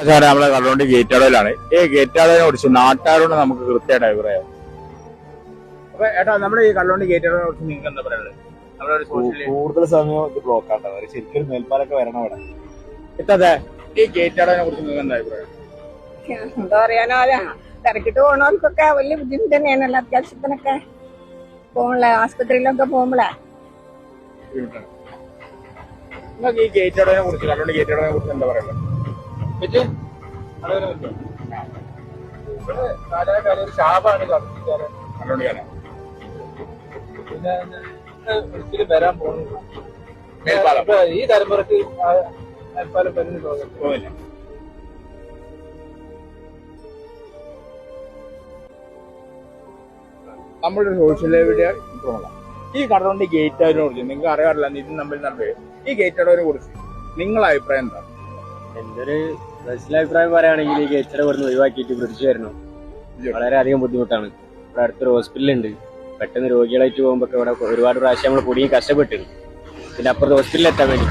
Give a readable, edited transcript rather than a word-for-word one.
സാറേ നമ്മളെ കടലുണ്ടി ഗേറ്റാടയിലാണ്. ഈ ഗേറ്റാടയെ കുറിച്ച് നാട്ടുകാരോട് നമുക്ക് കൃത്യമായിട്ട് അഭിപ്രായം. അപ്പൊ ഏട്ടാ നമ്മുടെ ഈ കടലുണ്ടി ഗേറ്റാടയെ കുറിച്ച് നിങ്ങൾക്ക് എന്താ പറയുന്നത്? കൂടുതൽ സമയം ഇത് ബ്ലോക്ക് ആണ്ടാവും. ശരിക്കും മേൽപ്പാലൊക്കെ വരണം അവിടെ. ഇത്തത്തെ ഈ ഗേറ്റാടയെ കുറിച്ച് നിങ്ങൾക്ക് എന്താ അഭിപ്രായം? എന്താ പറയാനോ തിരക്കിട്ട് പോണവർക്കൊക്കെ വലിയ ബുദ്ധിമുട്ട് തന്നെയാണല്ലോ. അത്യാവശ്യത്തിനൊക്കെ പോകുമ്പോളെ ആസ്പത്രിയിലൊക്കെ പോകുമ്പോളെ നിങ്ങൾക്ക് ഈ ഗേറ്റാടയെ കുറിച്ച് കടലുണ്ടി ഗേറ്റാടയെ കുറിച്ച് എന്താ പറയുന്നത്? ഷാബാണ് കടലുണ്ടിയാണ്. പിന്നെ ഒരിക്കലും വരാൻ പോകുന്നു. ഈ തലമുറക്ക് മേൽപ്പാലം വരുന്ന പോവില്ല. നമ്മുടെ സോഷ്യൽ മീഡിയ ഈ കടലുണ്ടി ഗേറ്റാടിനെ കുറിച്ച് നിങ്ങൾക്ക് അറിയാറില്ല, നിതിൻ തമ്മിൽ നടന്നത് ഈ ഗേറ്റാടിനെ കുറിച്ച് നിങ്ങളെ അഭിപ്രായം എന്താ? എന്റെ ഒരു പേഴ്സണൽ അഭിപ്രായം പറയുകയാണെങ്കിൽ ഈ ഗേറ്റർ ഇവിടുന്ന് ഒഴിവാക്കിയിട്ട് ബ്രിഡ്ജ് വരണം. വളരെയധികം ബുദ്ധിമുട്ടാണ്. ഇവിടെ അടുത്തൊരു ഹോസ്പിറ്റലുണ്ട്. പെട്ടെന്ന് രോഗികളായിട്ട് പോകുമ്പോൾ ഇവിടെ ഒരുപാട് പ്രാവശ്യം നമ്മൾ കുടുങ്ങി കഷ്ടപ്പെട്ടിരുന്നു. പിന്നെ അപ്പുറത്ത് ഹോസ്പിറ്റലിൽ എത്താൻ വേണ്ടി